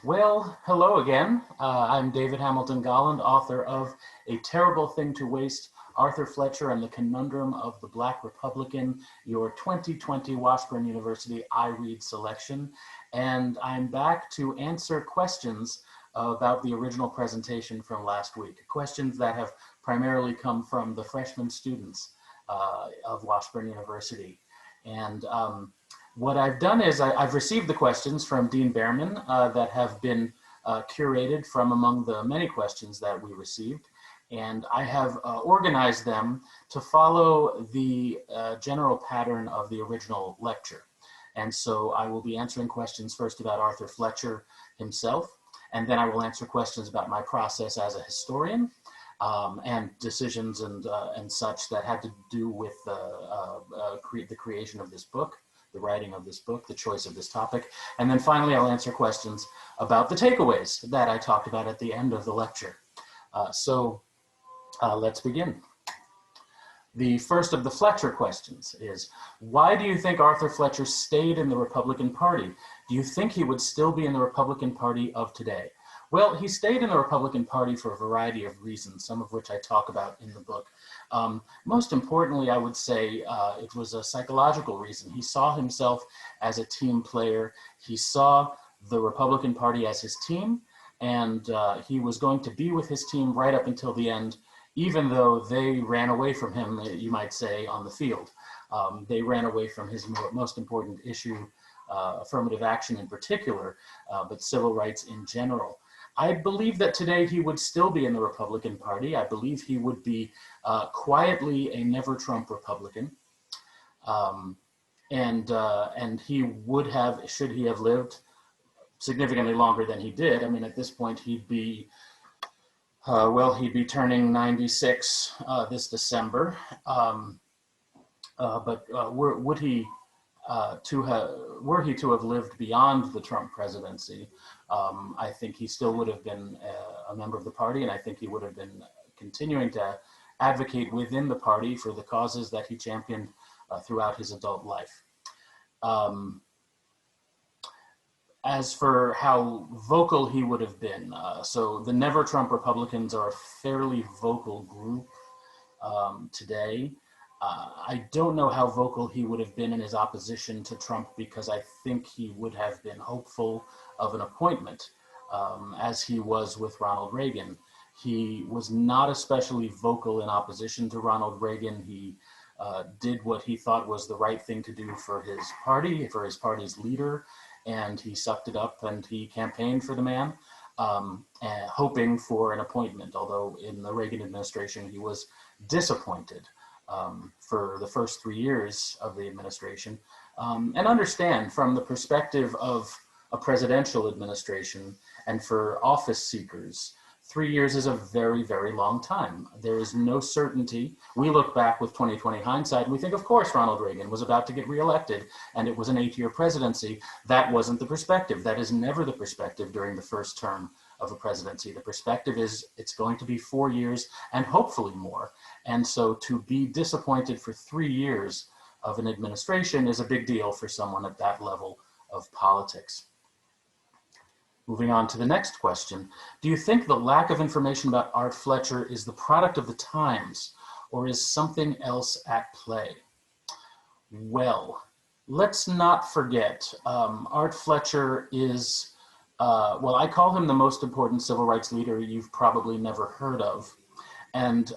Well, hello again. I'm David Hamilton Golland, author of A Terrible Thing to Waste, Arthur Fletcher and the Conundrum of the Black Republican, your 2020 Washburn University iRead selection. And I'm back to answer questions about the original presentation from last week, questions that have primarily come from the freshman students of Washburn University. And what I've done is I've received the questions from Dean Behrman that have been curated from among the many questions that we received. And I have organized them to follow the general pattern of the original lecture. And so I will be answering questions first about Arthur Fletcher himself, and then I will answer questions about my process as a historian and decisions and such that had to do with the creation of this book, the writing of this book, the choice of this topic. And then finally, I'll answer questions about the takeaways that I talked about at the end of the lecture. Let's begin. The first of the Fletcher questions is, why do you think Arthur Fletcher stayed in the Republican Party? Do you think he would still be in the Republican Party of today? Well, he stayed in the Republican Party for a variety of reasons, some of which I talk about in the book. Most importantly, I would say it was a psychological reason. He saw himself as a team player. He saw the Republican Party as his team, and he was going to be with his team right up until the end, even though they ran away from him, you might say, on the field. They ran away from his most important issue, affirmative action in particular, but civil rights in general. I believe that today he would still be in the Republican Party. I believe he would be quietly a never-Trump Republican. And he would have, should he have lived significantly longer than he did. I mean, at this point, he'd be, he'd be turning 96 this December. Were he to have lived beyond the Trump presidency, I think he still would have been a member of the party, and I think he would have been continuing to advocate within the party for the causes that he championed throughout his adult life. As for how vocal he would have been, so the Never Trump Republicans are a fairly vocal group today. I don't know how vocal he would have been in his opposition to Trump, because I think he would have been hopeful of an appointment, as he was with Ronald Reagan. He was not especially vocal in opposition to Ronald Reagan. He did what he thought was the right thing to do for his party, for his party's leader, and he sucked it up and he campaigned for the man, hoping for an appointment, although in the Reagan administration he was disappointed for the first 3 years of the administration. And understand, from the perspective of a presidential administration and for office seekers, 3 years is a very, very long time. There is no certainty. We look back with 2020 hindsight and we think, of course, Ronald Reagan was about to get reelected and it was an 8-year presidency. That wasn't the perspective. That is never the perspective during the first term of a presidency. The perspective is it's going to be 4 years and hopefully more. And so to be disappointed for 3 years of an administration is a big deal for someone at that level of politics. Moving on to the next question. Do you think the lack of information about Art Fletcher is the product of the times, or is something else at play? Well, let's not forget, Art Fletcher is, I call him the most important civil rights leader you've probably never heard of. And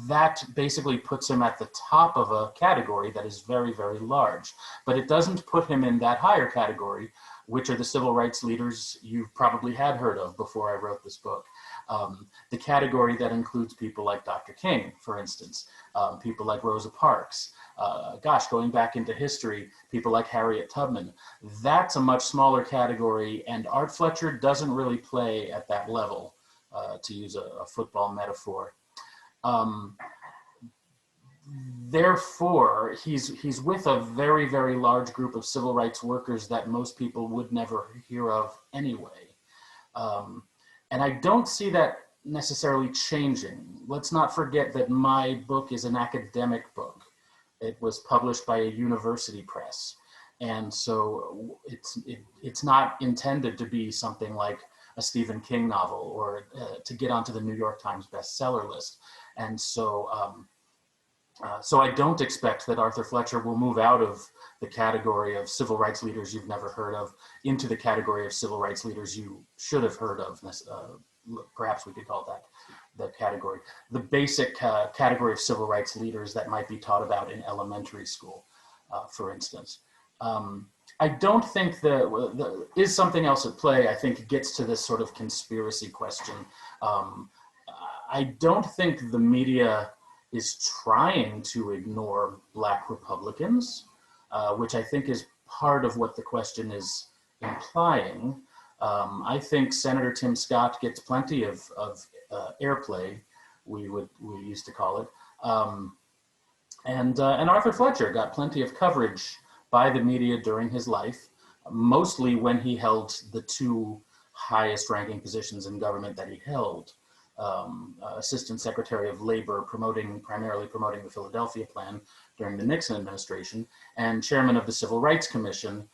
that basically puts him at the top of a category that is very, very large. But it doesn't put him in that higher category, which are the civil rights leaders you've probably had heard of before I wrote this book. The category that includes people like Dr. King, for instance, people like Rosa Parks, going back into history, people like Harriet Tubman. That's a much smaller category, and Art Fletcher doesn't really play at that level, to use a football metaphor. Therefore, he's with a very, very large group of civil rights workers that most people would never hear of anyway. And I don't see that necessarily changing. Let's not forget that my book is an academic book. It was published by a university press. And so it's not intended to be something like a Stephen King novel or to get onto the New York Times bestseller list. And so, so I don't expect that Arthur Fletcher will move out of the category of civil rights leaders you've never heard of into the category of civil rights leaders you should have heard of. Perhaps we could call that the category. The basic category of civil rights leaders that might be taught about in elementary school, for instance. I don't think that is something else at play. I think it gets to this sort of conspiracy question. I don't think the media is trying to ignore Black Republicans, which I think is part of what the question is implying. I think Senator Tim Scott gets plenty of airplay, we used to call it, and Arthur Fletcher got plenty of coverage by the media during his life, mostly when he held the two highest ranking positions in government that he held. Assistant Secretary of Labor, primarily promoting the Philadelphia Plan during the Nixon administration, and chairman of the Civil Rights Commission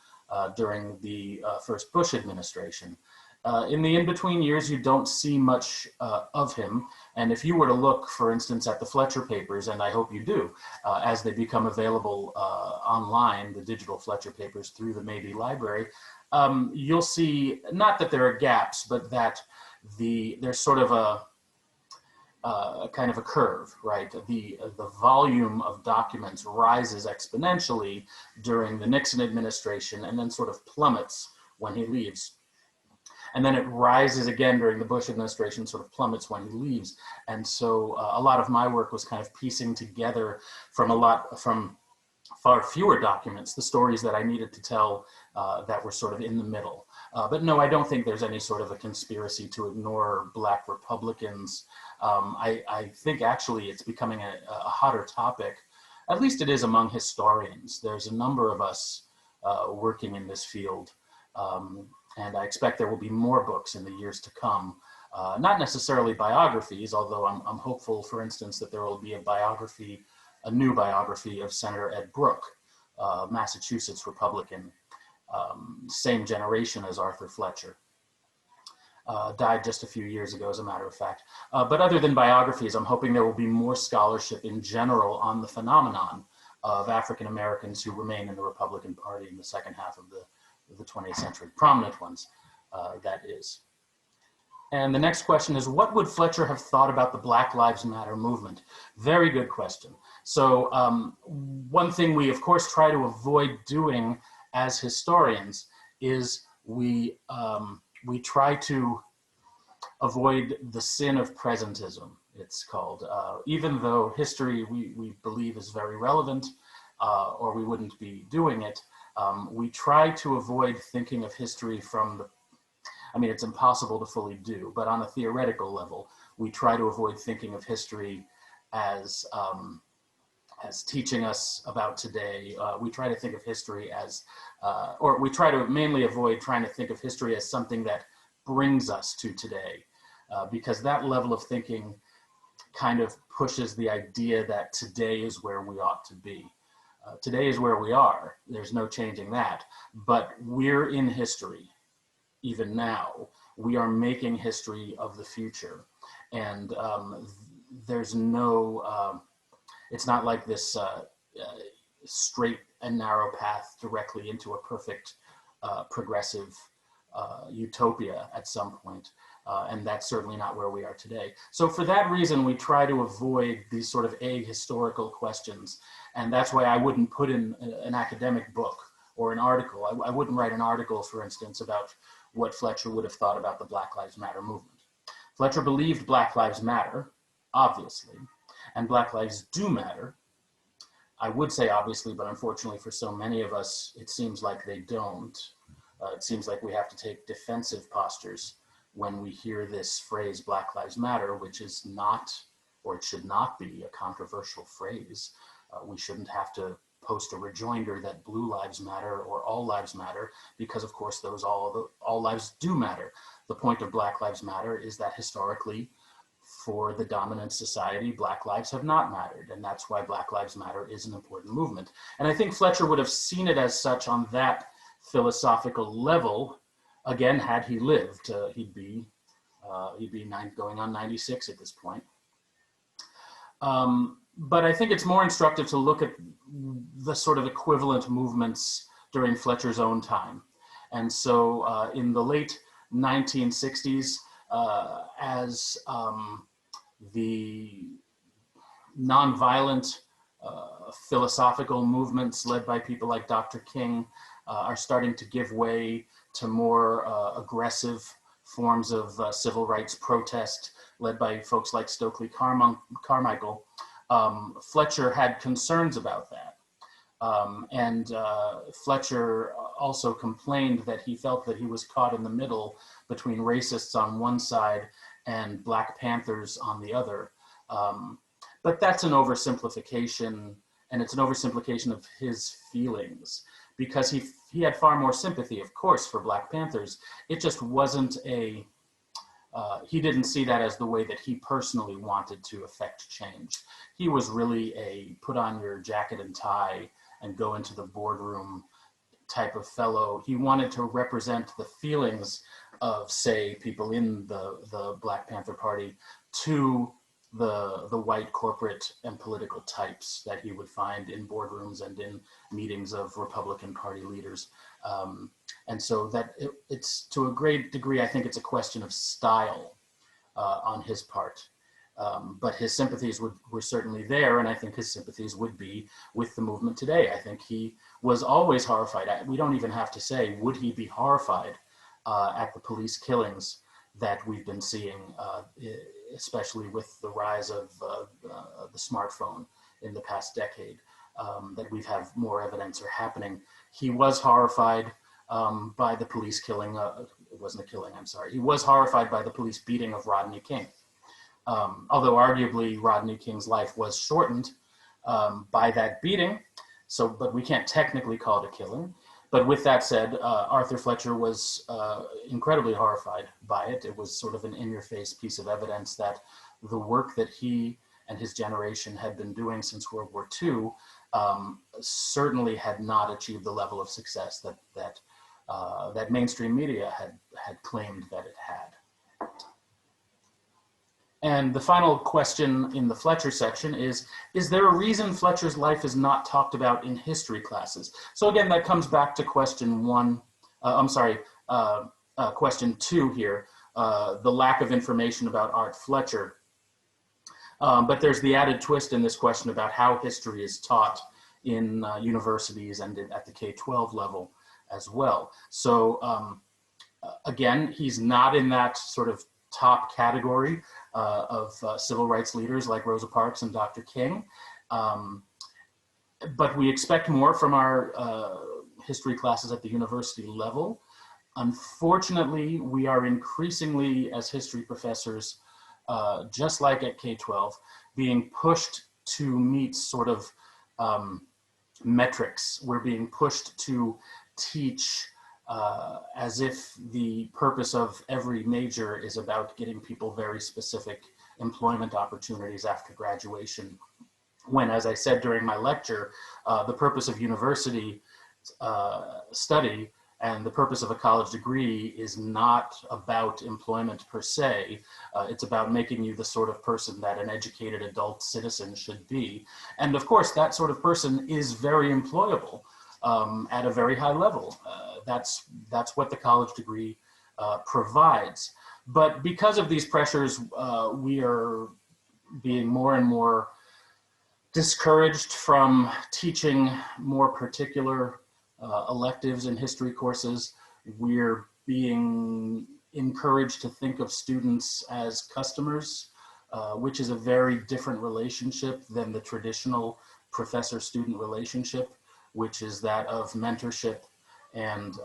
during the first Bush administration. In the in-between years, you don't see much of him. And if you were to look, for instance, at the Fletcher papers, and I hope you do, as they become available online, the digital Fletcher papers through the Mabee Library, you'll see not that there are gaps, but that there's sort of a kind of a curve, right? The volume of documents rises exponentially during the Nixon administration and then sort of plummets when he leaves. And then it rises again during the Bush administration, sort of plummets when he leaves. And so a lot of my work was kind of piecing together from far fewer documents, the stories that I needed to tell that were sort of in the middle. But no, I don't think there's any sort of a conspiracy to ignore Black Republicans. I think actually it's becoming a hotter topic. At least it is among historians. There's a number of us working in this field. And I expect there will be more books in the years to come. Not necessarily biographies, although I'm hopeful, for instance, that there will be a new biography of Senator Ed Brooke, Massachusetts Republican, same generation as Arthur Fletcher. Died just a few years ago, as a matter of fact. But other than biographies, I'm hoping there will be more scholarship in general on the phenomenon of African Americans who remain in the Republican Party in the second half of the 20th century, prominent ones, that is. And the next question is, what would Fletcher have thought about the Black Lives Matter movement? Very good question. So one thing we, of course, try to avoid doing as historians is we try to avoid the sin of presentism, it's called. Even though history we believe is very relevant, or we wouldn't be doing it, we try to avoid thinking of history it's impossible to fully do, but on a theoretical level, we try to avoid thinking of history as teaching us about today. We try to think of history or we try to mainly avoid trying to think of history as something that brings us to today, because that level of thinking kind of pushes the idea that today is where we ought to be. Today is where we are. There's no changing that. But we're in history, even now. We are making history of the future. And there's no, it's not like this straight and narrow path directly into a perfect progressive utopia at some point. And that's certainly not where we are today. So for that reason, we try to avoid these sort of ahistorical questions. And that's why I wouldn't put in an academic book or an article. I wouldn't write an article, for instance, about what Fletcher would have thought about the Black Lives Matter movement. Fletcher believed Black Lives Matter, obviously, and Black lives do matter. I would say obviously, but unfortunately for so many of us, it seems like they don't. It seems like we have to take defensive postures when we hear this phrase, Black Lives Matter, which is not, or it should not be, a controversial phrase. We shouldn't have to post a rejoinder that blue lives matter or all lives matter, because of course all lives do matter. The point of Black Lives Matter is that historically, for the dominant society, Black lives have not mattered. And that's why Black Lives Matter is an important movement. And I think Fletcher would have seen it as such on that philosophical level. Again, had he lived, he'd be going on 96 at this point. But I think it's more instructive to look at the sort of equivalent movements during Fletcher's own time. And so in the late 1960s, as the nonviolent philosophical movements led by people like Dr. King are starting to give way to more aggressive forms of civil rights protest led by folks like Stokely Carmichael, Fletcher had concerns about that. Fletcher also complained that he felt that he was caught in the middle between racists on one side and Black Panthers on the other. But that's an oversimplification, and it's an oversimplification of his feelings, because he had far more sympathy, of course, for Black Panthers. It just wasn't he didn't see that as the way that he personally wanted to affect change. He was really a put on your jacket and tie and go into the boardroom type of fellow. He wanted to represent the feelings of, say, people in the Black Panther Party to the white corporate and political types that he would find in boardrooms and in meetings of Republican Party leaders. And so that it's, to a great degree, I think it's a question of style on his part. But his sympathies were certainly there, and I think his sympathies would be with the movement today. I think he was always horrified. We don't even have to say, would he be horrified at the police killings that we've been seeing, especially with the rise of the smartphone in the past decade, that we've had more evidence are happening. He was horrified by the police killing, it wasn't a killing, I'm sorry. He was horrified by the police beating of Rodney King. Although arguably Rodney King's life was shortened by that beating, but we can't technically call it a killing. But with that said, Arthur Fletcher was incredibly horrified by it. It was sort of an in-your-face piece of evidence that the work that he and his generation had been doing since World War II certainly had not achieved the level of success that mainstream media had claimed that it had. And the final question in the Fletcher section is there a reason Fletcher's life is not talked about in history classes? So again, that comes back to question question 2 here, the lack of information about Art Fletcher. But there's the added twist in this question about how history is taught in universities and at the K-12 level as well. So again, he's not in that sort of top category of civil rights leaders like Rosa Parks and Dr. King. But we expect more from our history classes at the university level. Unfortunately, we are increasingly, as history professors, just like at K-12, being pushed to meet sort of metrics. We're being pushed to teach as if the purpose of every major is about getting people very specific employment opportunities after graduation. When, as I said during my lecture, the purpose of university study and the purpose of a college degree is not about employment per se. It's about making you the sort of person that an educated adult citizen should be. And of course, that sort of person is very employable at a very high level. That's what the college degree provides. But because of these pressures, we are being more and more discouraged from teaching more particular electives in history courses. We're being encouraged to think of students as customers, which is a very different relationship than the traditional professor-student relationship, which is that of mentorship and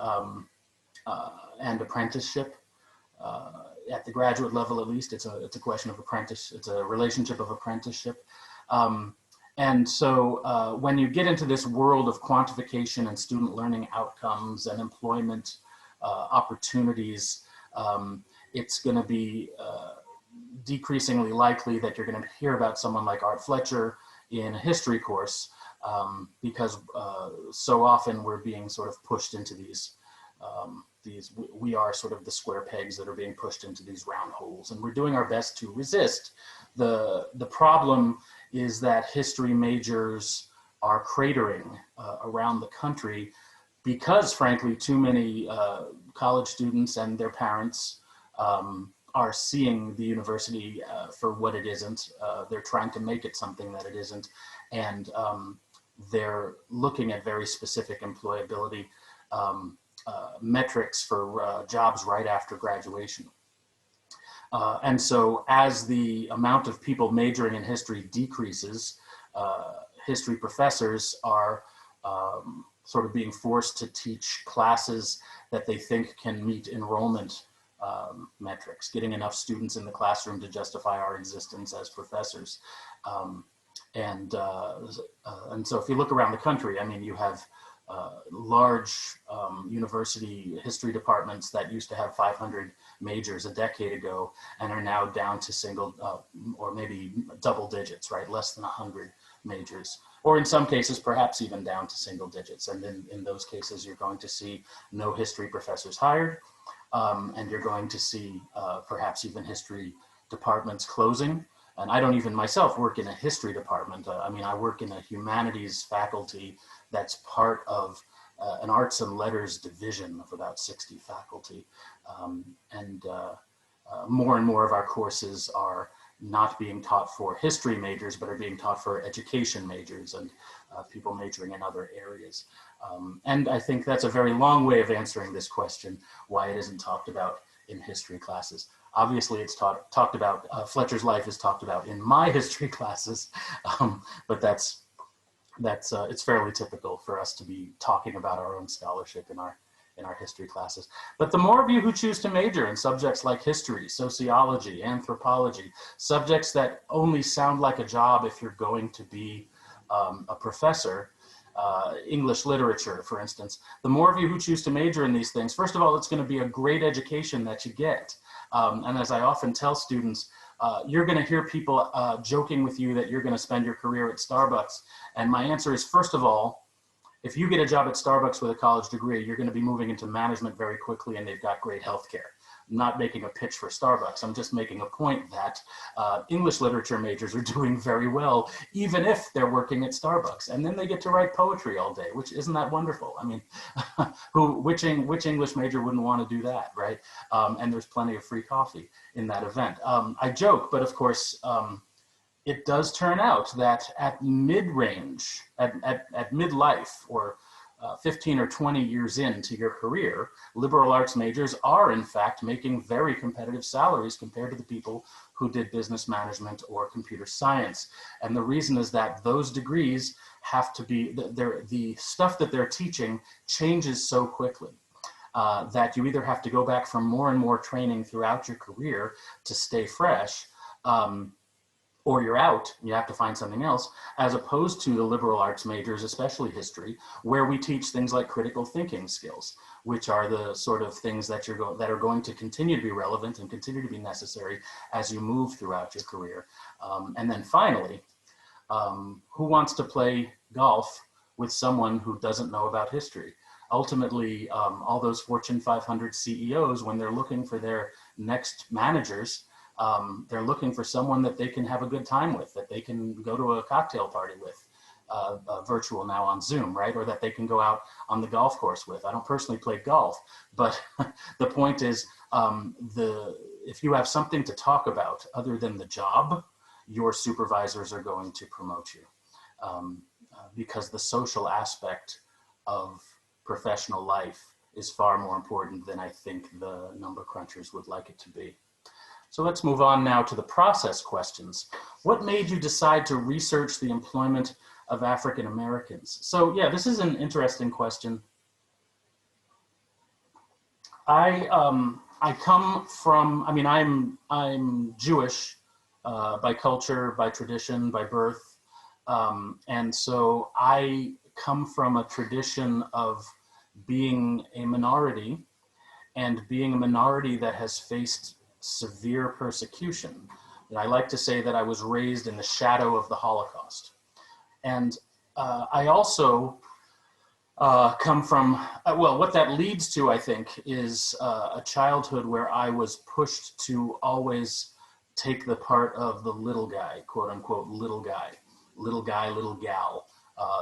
apprenticeship. At the graduate level, at least, it's a question of it's a relationship of apprenticeship. And so when you get into this world of quantification and student learning outcomes and employment opportunities, it's going to be decreasingly likely that you're going to hear about someone like Art Fletcher in a history course, because so often we're being sort of pushed into we are sort of the square pegs that are being pushed into these round holes, and we're doing our best to resist. The problem is that history majors are cratering around the country because, frankly, too many college students and their parents are seeing the university for what it isn't. They're trying to make it something that it isn't, and they're looking at very specific employability metrics for jobs right after graduation. And so as the amount of people majoring in history decreases, history professors are sort of being forced to teach classes that they think can meet enrollment metrics, getting enough students in the classroom to justify our existence as professors. And so if you look around the country, I mean, you have large university history departments that used to have 500 majors a decade ago and are now down to single or maybe double digits, right? Less than 100 majors, or in some cases, perhaps even down to single digits. And then in those cases, you're going to see no history professors hired, and you're going to see perhaps even history departments closing. And I don't even myself work in a history department. I mean, I work in a humanities faculty that's part of an arts and letters division of about 60 faculty. And more and more of our courses are not being taught for history majors, but are being taught for education majors and people majoring in other areas. And I think that's a very long way of answering this question, why it isn't talked about in history classes. Obviously, it's talked about, Fletcher's life is talked about in my history classes, but it's fairly typical for us to be talking about our own scholarship in our history classes. But the more of you who choose to major in subjects like history, sociology, anthropology, subjects that only sound like a job if you're going to be a professor, English literature, for instance, the more of you who choose to major in these things, first of all, it's going to be a great education that you get. And as I often tell students, you're going to hear people joking with you that you're going to spend your career at Starbucks. And my answer is, first of all, if you get a job at Starbucks with a college degree, you're going to be moving into management very quickly, and they've got great healthcare. I'm not making a pitch for Starbucks. I'm just making a point that English literature majors are doing very well, even if they're working at Starbucks. And then they get to write poetry all day, which isn't that wonderful? I mean, which English major wouldn't want to do that, right? And there's plenty of free coffee in that event. I joke, but of course, it does turn out that at mid-range, at midlife, or 15 or 20 years into your career, liberal arts majors are in fact making very competitive salaries compared to the people who did business management or computer science. And the reason is that those degrees have to be, the stuff that they're teaching changes so quickly that you either have to go back for more and more training throughout your career to stay fresh, or you're out, you have to find something else, as opposed to the liberal arts majors, especially history, where we teach things like critical thinking skills, which are the sort of things that that are going to continue to be relevant and continue to be necessary as you move throughout your career. And then finally, who wants to play golf with someone who doesn't know about history? Ultimately, all those Fortune 500 CEOs, when they're looking for their next managers, they're looking for someone that they can have a good time with, that they can go to a cocktail party with, virtual now on Zoom, right? Or that they can go out on the golf course with. I don't personally play golf, but the point is, if you have something to talk about other than the job, your supervisors are going to promote you, because the social aspect of professional life is far more important than I think the number crunchers would like it to be. So let's move on now to the process questions. What made you decide to research the employment of African Americans? So yeah, this is an interesting question. I come from, I mean, I'm Jewish by culture, by tradition, by birth. And so I come from a tradition of being a minority, and being a minority that has faced severe persecution. And I like to say that I was raised in the shadow of the Holocaust. And I also come from, well, what that leads to, I think, is a childhood where I was pushed to always take the part of the little guy, quote unquote, little guy, little gal,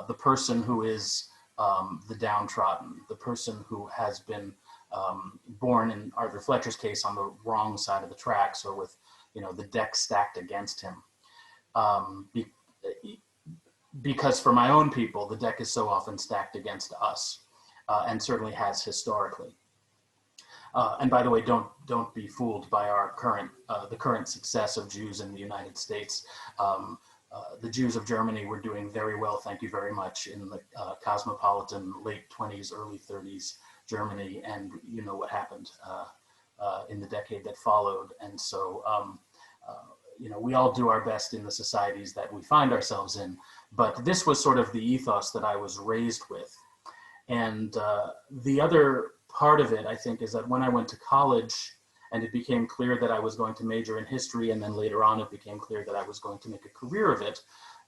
the person who is the downtrodden, the person who has been born, in Arthur Fletcher's case, on the wrong side of the tracks, or with, the deck stacked against him. Because for my own people, the deck is so often stacked against us, and certainly has historically. And by the way, don't be fooled by our the current success of Jews in the United States. The Jews of Germany were doing very well, thank you very much, in the cosmopolitan late 20s, early 30s Germany, and you know what happened in the decade that followed. And so, we all do our best in the societies that we find ourselves in, but this was sort of the ethos that I was raised with. And the other part of it, I think, is that when I went to college and it became clear that I was going to major in history, and then later on it became clear that I was going to make a career of it,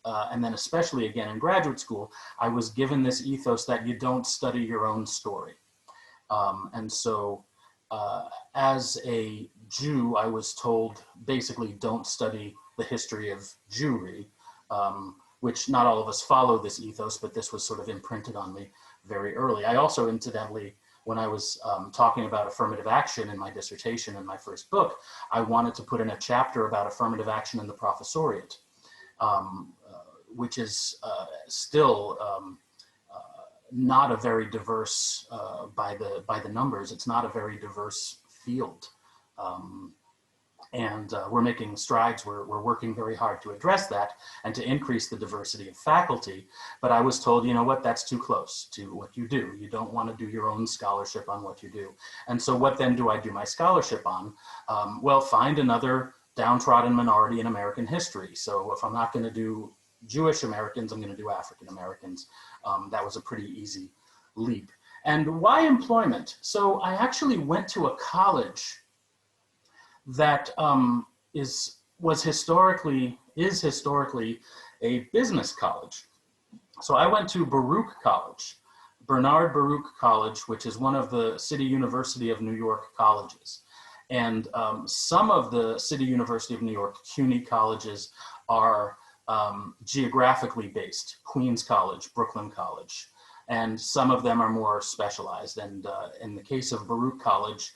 and then especially again in graduate school, I was given this ethos that you don't study your own story. And so as a Jew, I was told basically don't study the history of Jewry, which not all of us follow this ethos, but this was sort of imprinted on me very early. I also, incidentally, when I was talking about affirmative action in my dissertation in my first book, I wanted to put in a chapter about affirmative action in the professoriate, which is still not a very diverse, by the numbers, it's not a very diverse field. And we're making strides, we're working very hard to address that and to increase the diversity of faculty. But I was told, you know what, that's too close to what you do. You don't want to do your own scholarship on what you do. And so what then do I do my scholarship on? Well, find another downtrodden minority in American history. So if I'm not going to do Jewish Americans, I'm going to do African Americans. That was a pretty easy leap. And why employment? So I actually went to a college that is historically a business college. So I went to Baruch College, Bernard Baruch College, which is one of the City University of New York colleges. And some of the City University of New York CUNY colleges are geographically based, Queens College, Brooklyn College, and some of them are more specialized. And in the case of Baruch College,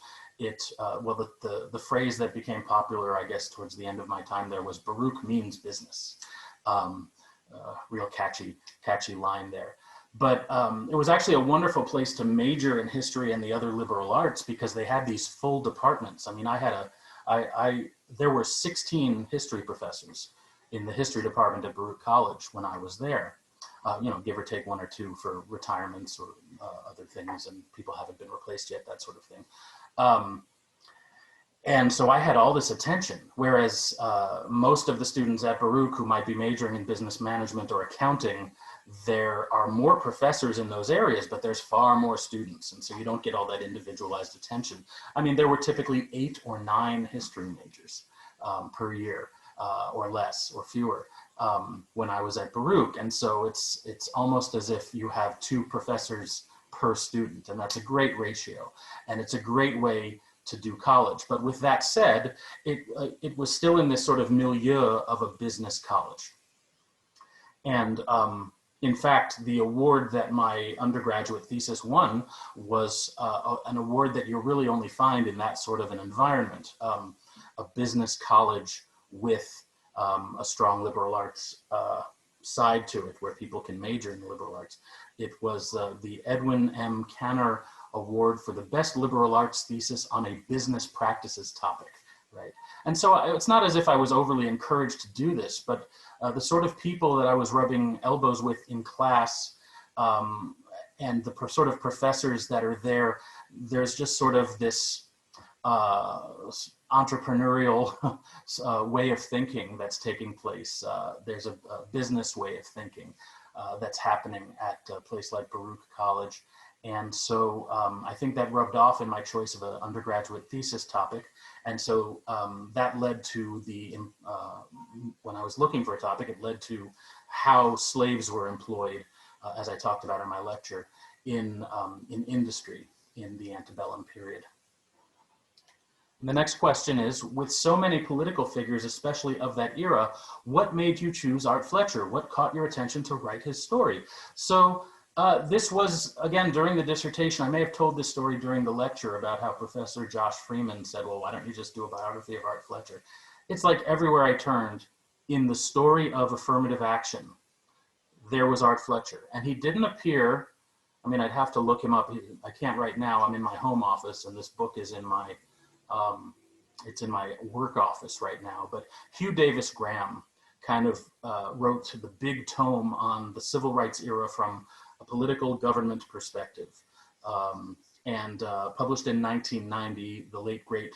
well, the phrase that became popular, I guess, towards the end of my time there was Baruch means business. Real catchy line there. But it was actually a wonderful place to major in history and the other liberal arts because they had these full departments. I mean, there were 16 history professors in the history department at Baruch College when I was there. Give or take one or two for retirements or other things, and people haven't been replaced yet, that sort of thing. And so I had all this attention, whereas most of the students at Baruch who might be majoring in business management or accounting, there are more professors in those areas, but there's far more students. And so you don't get all that individualized attention. I mean, there were typically 8 or 9 history majors per year, or less or fewer, when I was at Baruch. And so it's almost as if you have 2 professors per student, and that's a great ratio, and it's a great way to do college. But with that said, it was still in this sort of milieu of a business college. And in fact, the award that my undergraduate thesis won was an award that you really only find in that sort of an environment, a business college with a strong liberal arts side to it, where people can major in the liberal arts. It was the Edwin M. Canner Award for the best liberal arts thesis on a business practices topic, right? And so it's not as if I was overly encouraged to do this, but the sort of people that I was rubbing elbows with in class and the sort of professors that are there, there's just sort of this entrepreneurial way of thinking that's taking place. There's a business way of thinking that's happening at a place like Baruch College. And so I think that rubbed off in my choice of an undergraduate thesis topic. And so that led to when I was looking for a topic, it led to how slaves were employed, as I talked about in my lecture, in industry in the antebellum period. And the next question is, with so many political figures, especially of that era, what made you choose Art Fletcher? What caught your attention to write his story? So this was, again, during the dissertation. I may have told this story during the lecture about how Professor Josh Freeman said, well, why don't you just do a biography of Art Fletcher? It's like everywhere I turned, in the story of affirmative action, there was Art Fletcher. And he didn't appear, I mean, I'd have to look him up. I can't right now. I'm in my home office, and this book is in my, it's in my work office right now. But Hugh Davis Graham kind of wrote the big tome on the civil rights era from a political government perspective, and published in 1990, the late great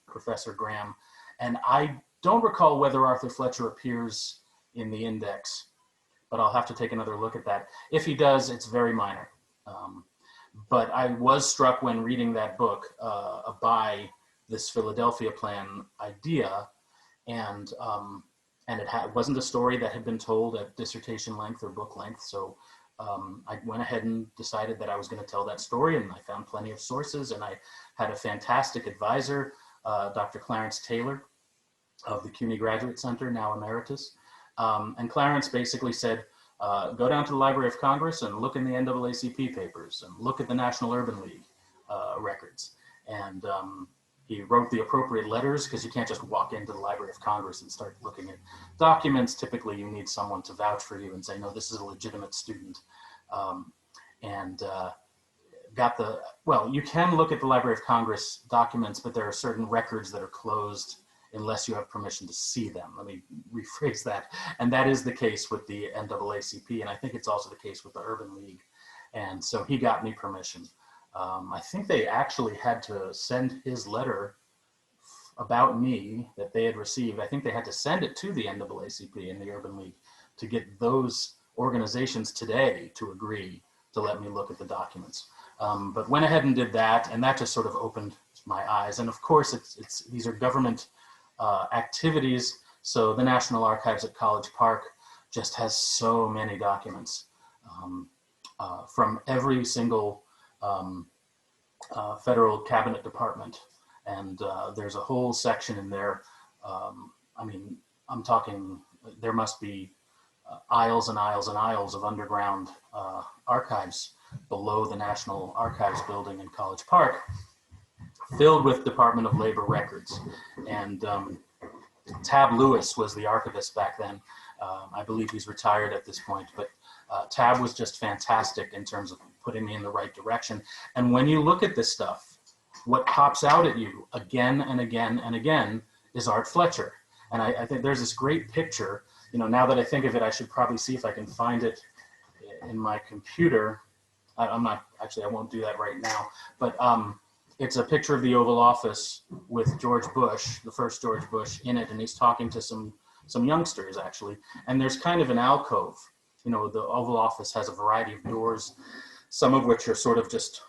Professor Graham. And I don't recall whether Arthur Fletcher appears in the index, but I'll have to take another look at that. If he does, it's very minor. But I was struck when reading that book by this Philadelphia Plan idea, and it wasn't a story that had been told at dissertation length or book length, so I went ahead and decided that I was going to tell that story, and I found plenty of sources, and I had a fantastic advisor, Dr. Clarence Taylor of the CUNY Graduate Center, now emeritus. And Clarence basically said, go down to the Library of Congress and look in the NAACP papers and look at the National Urban League records. And he wrote the appropriate letters, because you can't just walk into the Library of Congress and start looking at documents. Typically, you need someone to vouch for you and say, no, this is a legitimate student. Well, you can look at the Library of Congress documents, but there are certain records that are closed unless you have permission to see them. Let me rephrase that. And that is the case with the NAACP, and I think it's also the case with the Urban League. And so he got me permission. I think they actually had to send his letter about me that they had received. I think they had to send it to the NAACP and the Urban League to get those organizations today to agree to let me look at the documents. But went ahead and did that, and that just sort of opened my eyes. And of course, these are government activities. So the National Archives at College Park just has so many documents from every single federal cabinet department. And there's a whole section in there. I mean, I'm talking, there must be aisles and aisles and aisles of underground archives below the National Archives building in College Park, filled with Department of Labor records. And Tab Lewis was the archivist back then. I believe he's retired at this point, but Tab was just fantastic in terms of putting me in the right direction. And when you look at this stuff, what pops out at you again and again and again is Art Fletcher. And I think there's this great picture, you know, now that I think of it, I should probably see if I can find it in my computer. I'm not, actually, I won't do that right now, but it's a picture of the Oval Office with George Bush, the first George Bush, in it, and he's talking to some youngsters, actually. And there's kind of an alcove. You know, the Oval Office has a variety of doors, some of which are sort of just,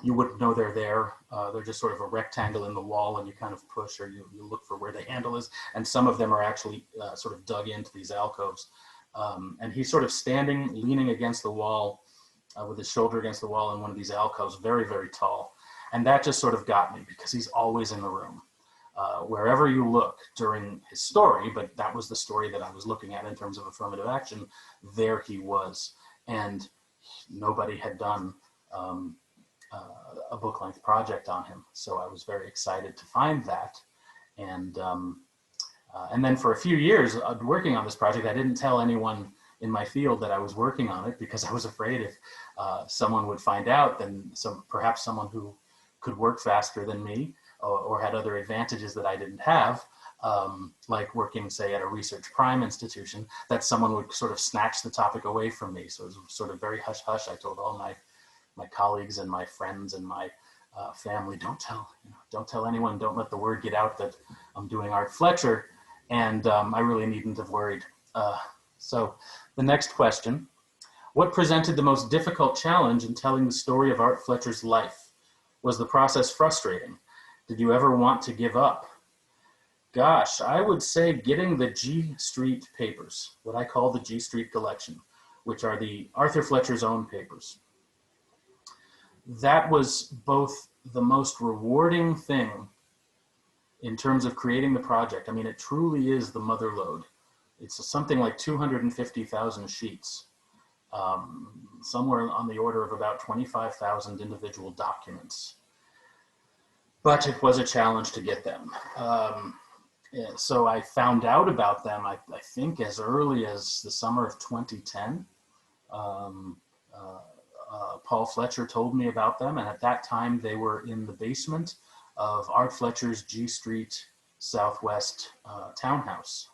you wouldn't know they're there. They're just sort of a rectangle in the wall, and you kind of push, or you look for where the handle is. And some of them are actually sort of dug into these alcoves. And he's sort of standing, leaning against the wall, with his shoulder against the wall in one of these alcoves, very, very tall. And that just sort of got me, because he's always in the room. Wherever you look during his story, but that was the story that I was looking at in terms of affirmative action, there he was. And nobody had done a book-length project on him. So I was very excited to find that. And then for a few years working on this project, I didn't tell anyone in my field that I was working on it, because I was afraid if someone would find out, then perhaps someone who could work faster than me or had other advantages that I didn't have, like working, say, at a research prime institution, that someone would sort of snatch the topic away from me. So it was sort of very hush-hush. I told all my colleagues and my friends and my family, don't tell anyone, don't let the word get out that I'm doing Art Fletcher. And I really needn't have worried. So the next question, What presented the most difficult challenge in telling the story of Art Fletcher's life? Was the process frustrating? Did you ever want to give up? Gosh, I would say getting the G Street papers, what I call the G Street collection, which are the Arthur Fletcher's own papers. That was both the most rewarding thing in terms of creating the project. I mean, it truly is the mother lode. It's something like 250,000 sheets, somewhere on the order of about 25,000 individual documents. But it was a challenge to get them. So I found out about them, I think, as early as the summer of 2010. Paul Fletcher told me about them, and at that time they were in the basement of Art Fletcher's G Street Southwest townhouse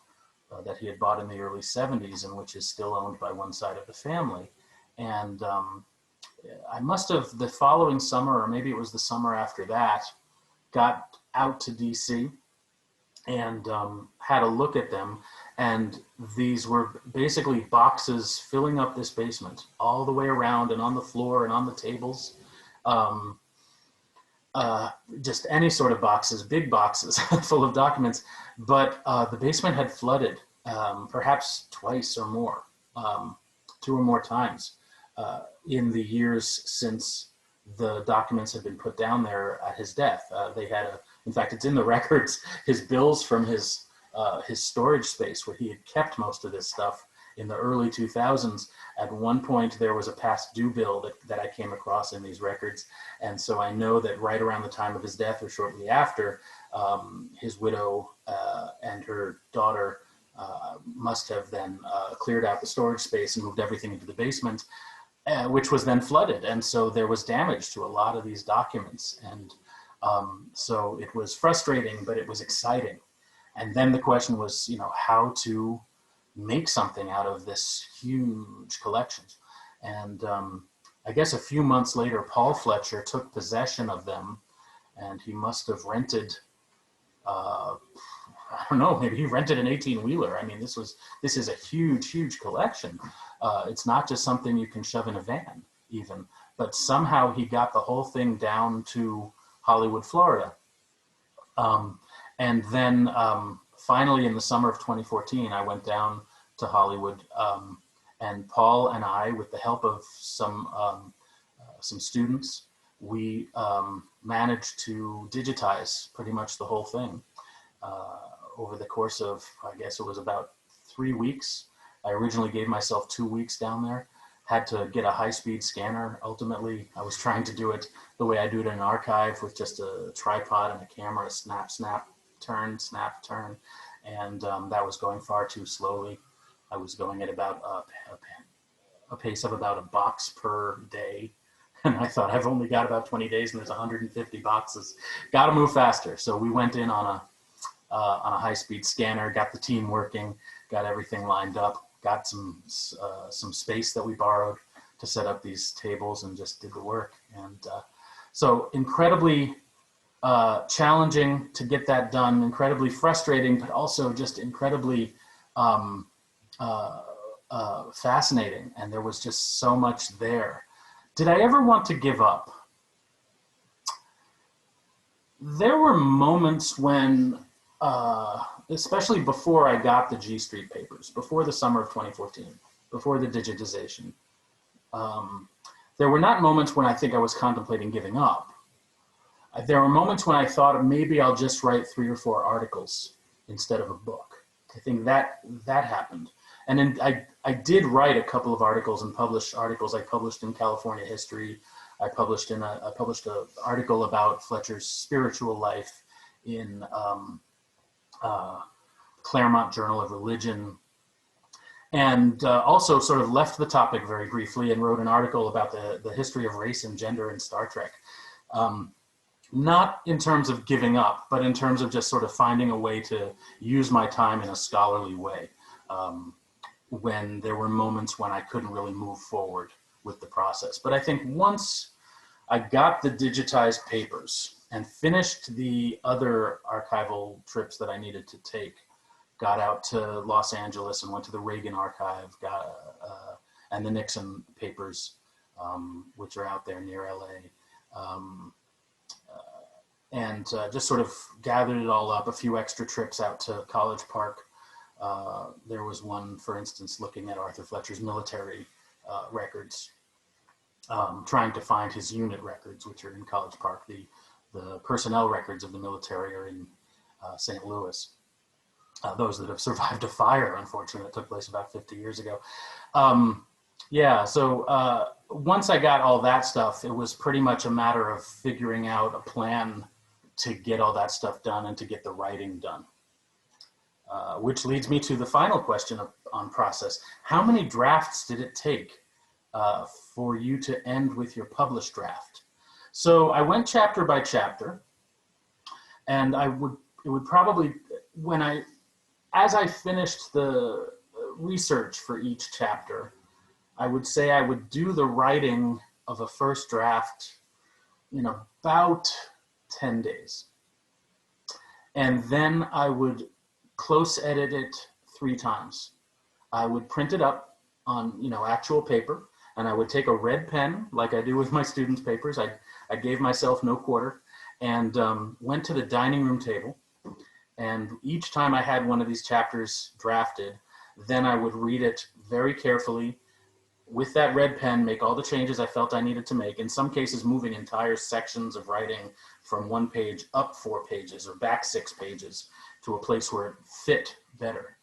that he had bought in the early 70s, and which is still owned by one side of the family. And I must have, the following summer, or maybe it was the summer after that, got out to DC and had a look at them. And these were basically boxes filling up this basement all the way around and on the floor and on the tables. Just any sort of boxes, big boxes full of documents. But the basement had flooded perhaps twice or more, 2 or more times in the years since the documents had been put down there at his death. They had in fact, it's in the records, his bills from his storage space where he had kept most of this stuff in the early 2000s. At one point, there was a past due bill that I came across in these records. And so I know that right around the time of his death or shortly after, his widow and her daughter must have then cleared out the storage space and moved everything into the basement, which was then flooded. And so there was damage to a lot of these documents. And so it was frustrating, but it was exciting. And then the question was, how to make something out of this huge collection. And I guess a few months later, Paul Fletcher took possession of them, and he must have rented, I don't know, maybe he rented an 18-wheeler. I mean, this is a huge, huge collection. It's not just something you can shove in a van even, but somehow he got the whole thing down to Hollywood, Florida. And then finally in the summer of 2014, I went down to Hollywood, and Paul and I, with the help of some students, we managed to digitize pretty much the whole thing over the course of, I guess it was about 3 weeks. I originally gave myself 2 weeks down there, had to get a high-speed scanner. Ultimately, I was trying to do it the way I do it in an archive with just a tripod and a camera, snap, snap, turn, snap, turn. And that was going far too slowly. I was going at about a pace of about a box per day. And I thought, I've only got about 20 days and there's 150 boxes. Got to move faster. So we went in on a high-speed scanner, got the team working, got everything lined up, got some space that we borrowed to set up these tables, and just did the work. And so incredibly challenging to get that done, incredibly frustrating, but also just incredibly fascinating. And there was just so much there. Did I ever want to give up? There were moments when, especially before I got the G Street papers, before the summer of 2014, before the digitization, there were not moments when I think I was contemplating giving up. There were moments when I thought maybe I'll just write 3 or 4 articles instead of a book. I think that happened. And then I did write a couple of articles and publish articles. I published in California History. I published an article about Fletcher's spiritual life in Claremont Journal of Religion, and also sort of left the topic very briefly and wrote an article about the history of race and gender in Star Trek. Not in terms of giving up, but in terms of just sort of finding a way to use my time in a scholarly way when there were moments when I couldn't really move forward with the process. But I think once I got the digitized papers and finished the other archival trips that I needed to take, got out to Los Angeles and went to the Reagan Archive, and the Nixon papers, which are out there near LA. And just sort of gathered it all up, a few extra trips out to College Park. There was one, for instance, looking at Arthur Fletcher's military records, trying to find his unit records, which are in College Park. The personnel records of the military are in St. Louis. Those that have survived a fire, unfortunately, that took place about 50 years ago. Yeah, so once I got all that stuff, it was pretty much a matter of figuring out a plan to get all that stuff done and to get the writing done. Which leads me to the final question on process. How many drafts did it take for you to end with your published draft? So I went chapter by chapter, and it would probably, as I finished the research for each chapter, I would say I would do the writing of a first draft in about 10 days. And then I would close edit it 3 times. I would print it up on actual paper, and I would take a red pen like I do with my students' papers. I gave myself no quarter, and went to the dining room table. And each time I had one of these chapters drafted, then I would read it very carefully with that red pen, make all the changes I felt I needed to make, in some cases moving entire sections of writing from 1 page up 4 pages or back 6 pages to a place where it fit better.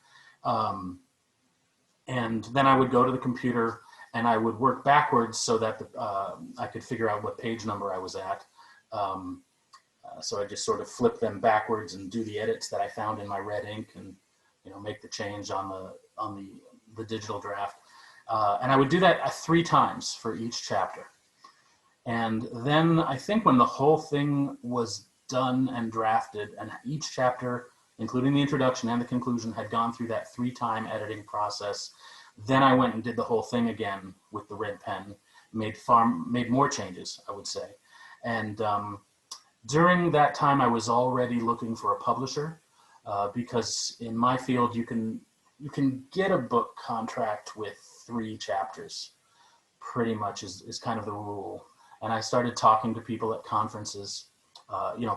And then I would go to the computer and I would work backwards so that I could figure out what page number I was at. So I just sort of flip them backwards and do the edits that I found in my red ink, and make the change on the digital draft. And I would do that 3 times for each chapter. And then I think when the whole thing was done and drafted, and each chapter, including the introduction and the conclusion, had gone through that 3-time editing process, then I went and did the whole thing again with the red pen, made more changes, I would say. And during that time, I was already looking for a publisher, because in my field, you can get a book contract with 3 chapters, pretty much is kind of the rule. And I started talking to people at conferences,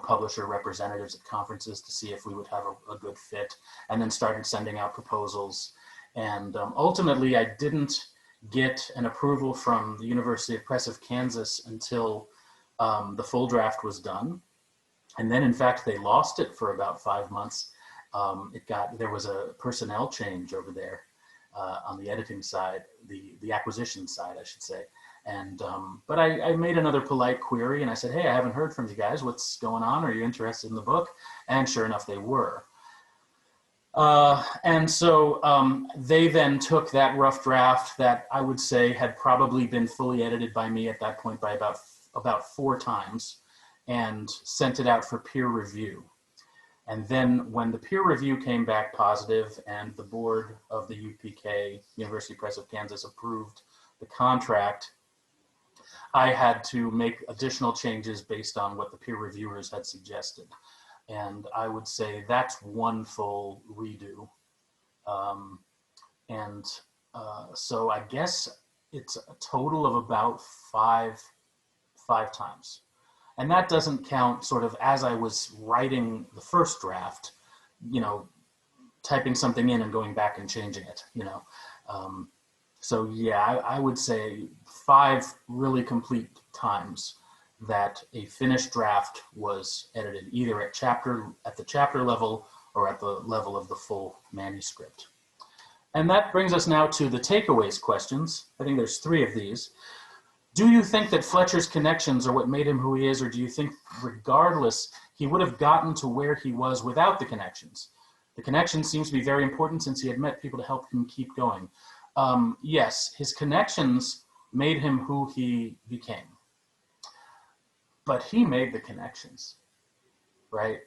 publisher representatives at conferences, to see if we would have a good fit, and then started sending out proposals. And ultimately, I didn't get an approval from the University of Press of Kansas until the full draft was done. And then, in fact, they lost it for about 5 months. There was a personnel change over there on the editing side, the acquisition side, I should say. And but I made another polite query, and I said, hey, I haven't heard from you guys. What's going on? Are you interested in the book? And sure enough, they were. And so they then took that rough draft that I would say had probably been fully edited by me at that point by about 4 times, and sent it out for peer review. And then when the peer review came back positive and the board of the UPK, University Press of Kansas, approved the contract, I had to make additional changes based on what the peer reviewers had suggested. And I would say that's 1 full redo. So I guess it's a total of about five times. And that doesn't count sort of as I was writing the first draft, typing something in and going back and changing it, So yeah, I would say 5 really complete times that a finished draft was edited, either at the chapter level or at the level of the full manuscript. And that brings us now to the takeaways questions. I think there's 3 of these. Do you think that Fletcher's connections are what made him who he is, or do you think regardless, he would have gotten to where he was without the connections? The connection seems to be very important since he had met people to help him keep going. Yes, his connections made him who he became. But he made the connections, right?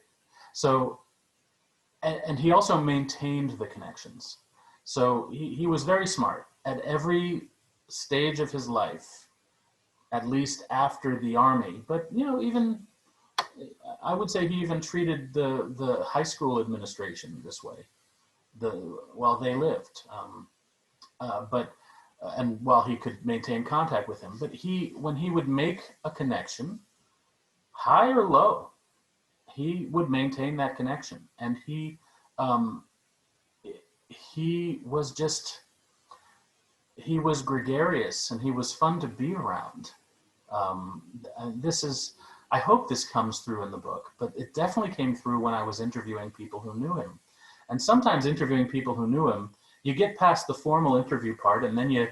So, and he also maintained the connections. So he was very smart. At every stage of his life, at least after the Army, but even, I would say he even treated the high school administration this way while they lived. But and while he could maintain contact with him. But when he would make a connection, high or low, he would maintain that connection. And he was gregarious, and he was fun to be around. And I hope this comes through in the book, but it definitely came through when I was interviewing people who knew him. And sometimes interviewing people who knew him, you get past the formal interview part, and then you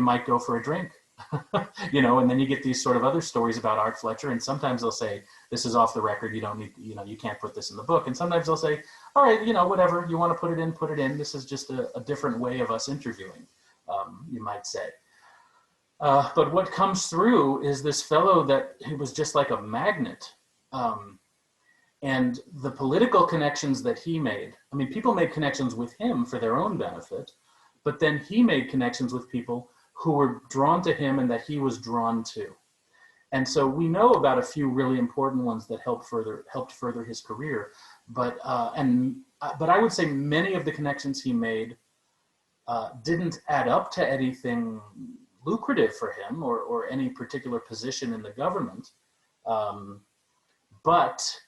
might go for a drink, and then you get these sort of other stories about Art Fletcher. And sometimes they'll say, this is off the record. You don't need, you can't put this in the book. And sometimes they'll say, all right, whatever you want to put it in. This is just a different way of us interviewing, you might say. But what comes through is this fellow that he was just like a magnet. And the political connections that he made, I mean, people made connections with him for their own benefit, but then he made connections with people who were drawn to him and that he was drawn to. And so we know about a few really important ones that helped further his career. But I would say many of the connections he made didn't add up to anything lucrative for him or any particular position in the government. But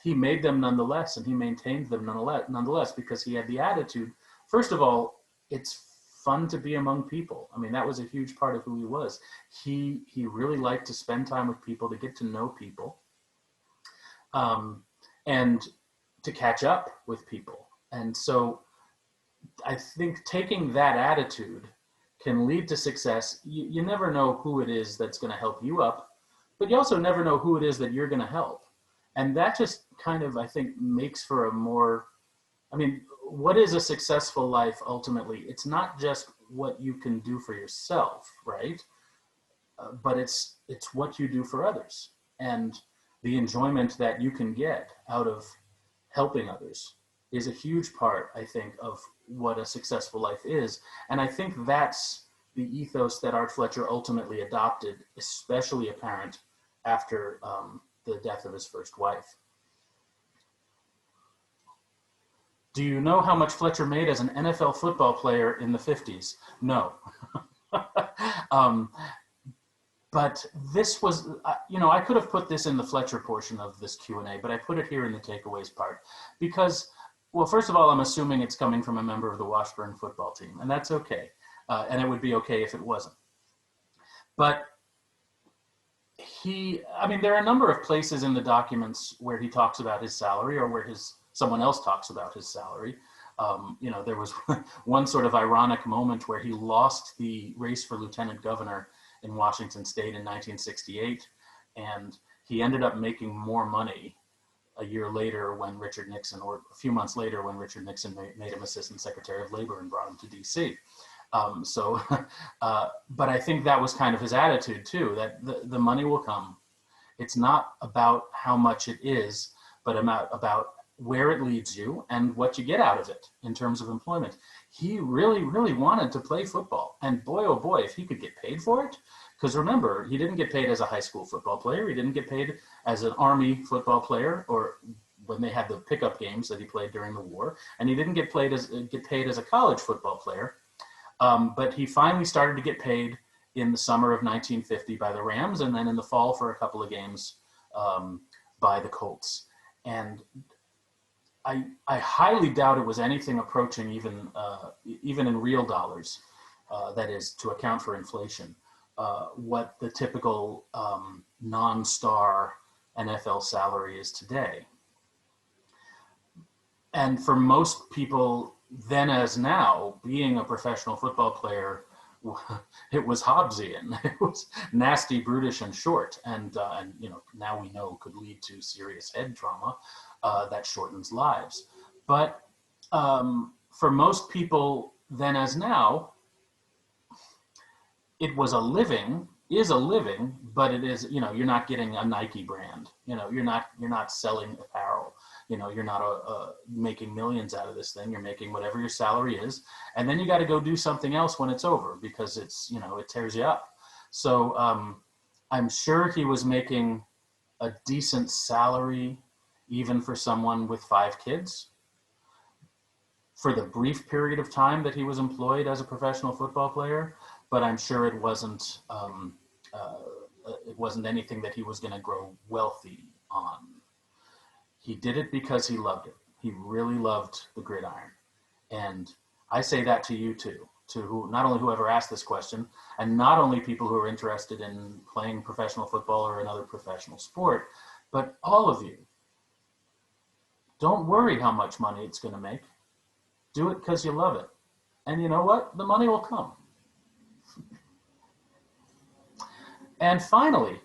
he made them nonetheless, and he maintained them nonetheless, because he had the attitude, first of all, it's fun to be among people. I mean, that was a huge part of who he was. He really liked to spend time with people, to get to know people, and to catch up with people. And so I think taking that attitude can lead to success. You never know who it is that's going to help you up, but you also never know who it is that you're going to help. And that just kind of, I think, makes for a more, I mean, what is a successful life ultimately? It's not just what you can do for yourself, right? But it's what you do for others, and the enjoyment that you can get out of helping others is a huge part, I think, of what a successful life is. And I think that's the ethos that Art Fletcher ultimately adopted, especially apparent after the death of his first wife. Do you know how much Fletcher made as an NFL football player in the 50s? No. But this was, I could have put this in the Fletcher portion of this Q&A, but I put it here in the takeaways part because, well, first of all, I'm assuming it's coming from a member of the Washburn football team, and that's okay. And it would be okay if it wasn't. But there are a number of places in the documents where he talks about his salary, or where someone else talks about his salary. There was one sort of ironic moment where he lost the race for lieutenant governor in Washington State in 1968, and he ended up making more money a year later when Richard Nixon, or a few months later when Richard Nixon made him Assistant Secretary of Labor and brought him to DC. But I think that was kind of his attitude too, that the money will come. It's not about how much it is, but about where it leads you and what you get out of it in terms of employment. He really, really wanted to play football. And boy, oh boy, if he could get paid for it. Because remember, he didn't get paid as a high school football player. He didn't get paid as an Army football player, or when they had the pickup games that he played during the war. And he didn't get paid as a college football player. But he finally started to get paid in the summer of 1950 by the Rams, and then in the fall for a couple of games by the Colts. And I highly doubt it was anything approaching even in real dollars, that is, to account for inflation, what the typical non-star NFL salary is today. And for most people, then as now, being a professional football player, it was Hobbesian. It was nasty, brutish, and short. And now we know could lead to serious head trauma that shortens lives. But for most people, then as now, it was is a living, but it is, you're not getting a Nike brand. You're not selling apparel. You're not making millions out of this thing. You're making whatever your salary is. And then you got to go do something else when it's over, because it's, it tears you up. So I'm sure he was making a decent salary, even for someone with 5 kids. for the brief period of time that he was employed as a professional football player, but I'm sure it wasn't anything that he was going to grow wealthy on. He did it because he loved it. He really loved the gridiron. And I say that to you too, to not only whoever asked this question, and not only people who are interested in playing professional football or another professional sport, but all of you. Don't worry how much money it's going to make. Do it because you love it. And you know what? The money will come. And finally,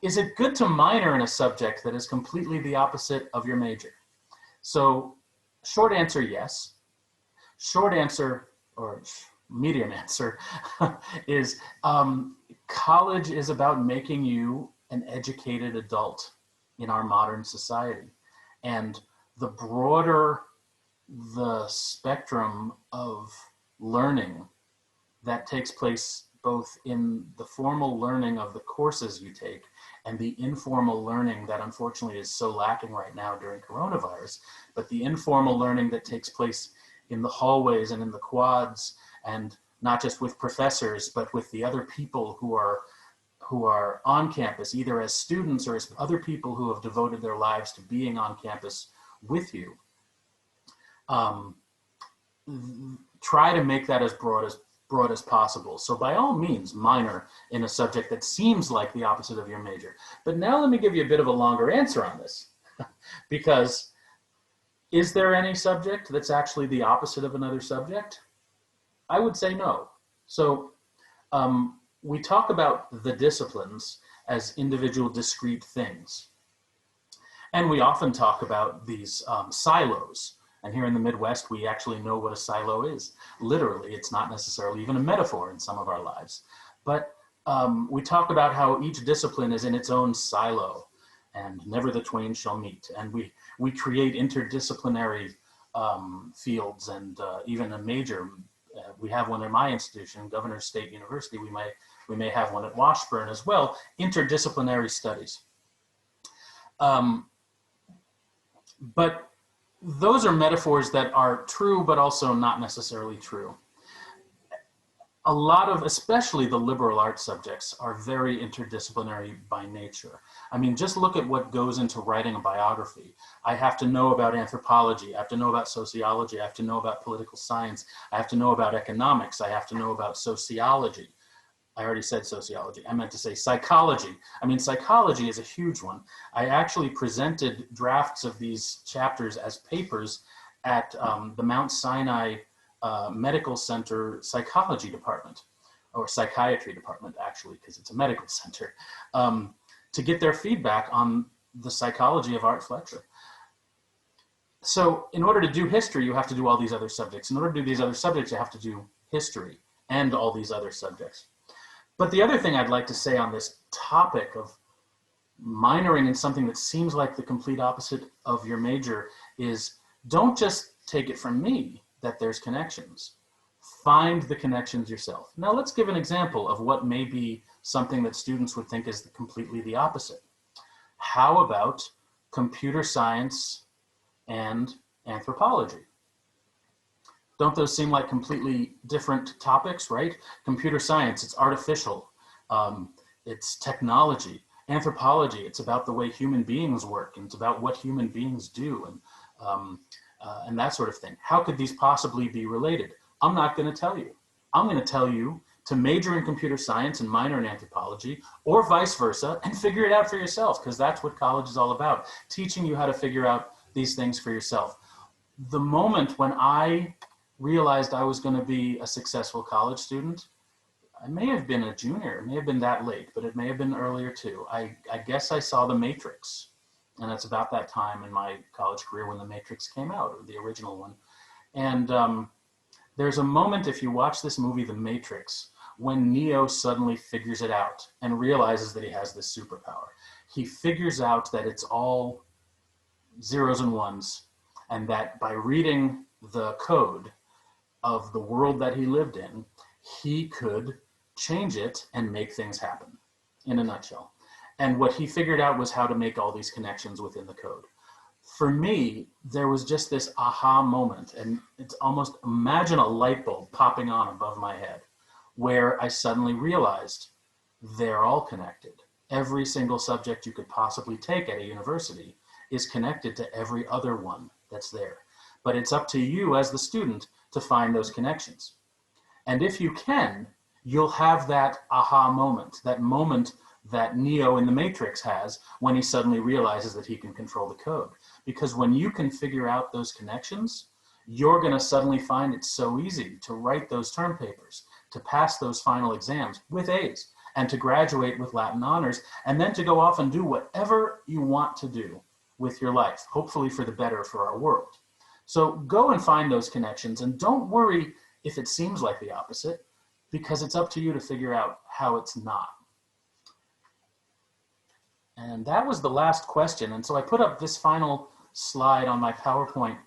is it good to minor in a subject that is completely the opposite of your major? So, short answer, yes. Short answer, or medium answer, is college is about making you an educated adult in our modern society. And the broader the spectrum of learning that takes place both in the formal learning of the courses you take and the informal learning that unfortunately is so lacking right now during coronavirus, but the informal learning that takes place in the hallways and in the quads, and not just with professors, but with the other people who are on campus, either as students or as other people who have devoted their lives to being on campus with you. Try to make that as broad as possible. So by all means, minor in a subject that seems like the opposite of your major. But now let me give you a bit of a longer answer on this. Because is there any subject that's actually the opposite of another subject? I would say no. So we talk about the disciplines as individual discrete things. And we often talk about these silos. And here in the Midwest, we actually know what a silo is. Literally, it's not necessarily even a metaphor in some of our lives. But we talk about how each discipline is in its own silo, and never the twain shall meet. And we create interdisciplinary fields, and even a major. We have one in my institution, Governors State University. We may have one at Washburn as well. Interdisciplinary studies. But those are metaphors that are true, but also not necessarily true. A lot of, especially the liberal arts subjects, are very interdisciplinary by nature. I mean, just look at what goes into writing a biography. I have to know about anthropology. I have to know about sociology. I have to know about political science. I have to know about economics. I have to know about sociology. I already said sociology. I meant to say psychology. I mean, psychology is a huge one. I actually presented drafts of these chapters as papers at the Mount Sinai Medical Center Psychology Department, or Psychiatry Department, actually, because it's a medical center, to get their feedback on the psychology of Arthur Fletcher. So in order to do history, you have to do all these other subjects. In order to do these other subjects, you have to do history and all these other subjects. But the other thing I'd like to say on this topic of minoring in something that seems like the complete opposite of your major is, don't just take it from me that there's connections. Find the connections yourself. Now let's give an example of what may be something that students would think is completely the opposite. How about computer science and anthropology? Don't those seem like completely different topics, right? Computer science, it's artificial, it's technology. Anthropology, it's about the way human beings work, and it's about what human beings do, and that sort of thing. How could these possibly be related? I'm not going to tell you. I'm going to tell you to major in computer science and minor in anthropology, or vice versa, and figure it out for yourself, because that's what college is all about, teaching you how to figure out these things for yourself. The moment when I realized I was going to be a successful college student, I may have been a junior, it may have been that late, but it may have been earlier too. I guess I saw The Matrix, and that's about that time in my college career when The Matrix came out, or the original one. And there's a moment, if you watch this movie, The Matrix, when Neo suddenly figures it out and realizes that he has this superpower. He figures out that it's all zeros and ones, and that by reading the code of the world that he lived in, he could change it and make things happen, in a nutshell. And what he figured out was how to make all these connections within the code. For me, there was just this aha moment, and it's almost, imagine a light bulb popping on above my head, where I suddenly realized they're all connected. Every single subject you could possibly take at a university is connected to every other one that's there. But it's up to you as the student to find those connections. And if you can, you'll have that aha moment that Neo in the Matrix has when he suddenly realizes that he can control the code. Because when you can figure out those connections, you're going to suddenly find it so easy to write those term papers, to pass those final exams with A's, and to graduate with Latin honors, and then to go off and do whatever you want to do with your life, hopefully for the better for our world. So go and find those connections, and don't worry if it seems like the opposite, because it's up to you to figure out how it's not. And that was the last question. And so I put up this final slide on my PowerPoint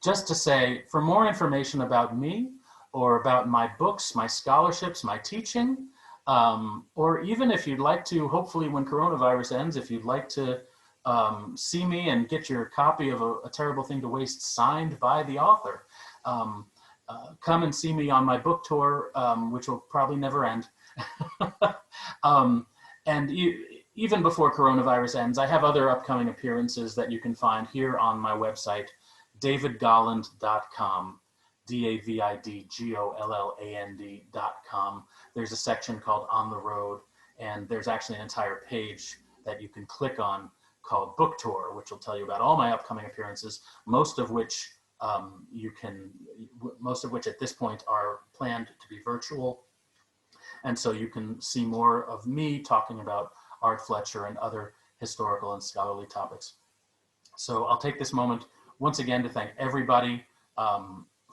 just to say, for more information about me or about my books, my scholarships, my teaching, or even if you'd like to, hopefully when coronavirus ends, if you'd like to see me and get your copy of A Terrible Thing to Waste signed by the author, come and see me on my book tour, which will probably never end. And even before coronavirus ends, I have other upcoming appearances that you can find here on my website, davidgolland.com, davidgolland.com. There's a section called On the Road, and there's actually an entire page that you can click on called Book Tour, which will tell you about all my upcoming appearances, most of which at this point are planned to be virtual. And so you can see more of me talking about Art Fletcher and other historical and scholarly topics. So I'll take this moment once again to thank everybody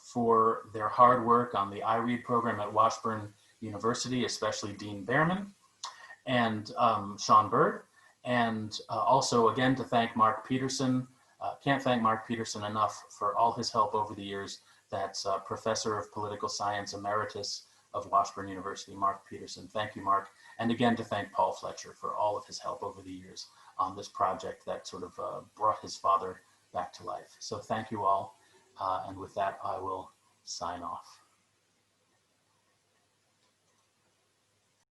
for their hard work on the iRead program at Washburn University, especially Dean Behrman and Sean Bird. And also again to thank Mark Peterson. Can't thank Mark Peterson enough for all his help over the years. That's Professor of Political Science Emeritus of Washburn University, Mark Peterson. Thank you, Mark. And again, to thank Paul Fletcher for all of his help over the years on this project that sort of brought his father back to life. So thank you all. And with that, I will sign off.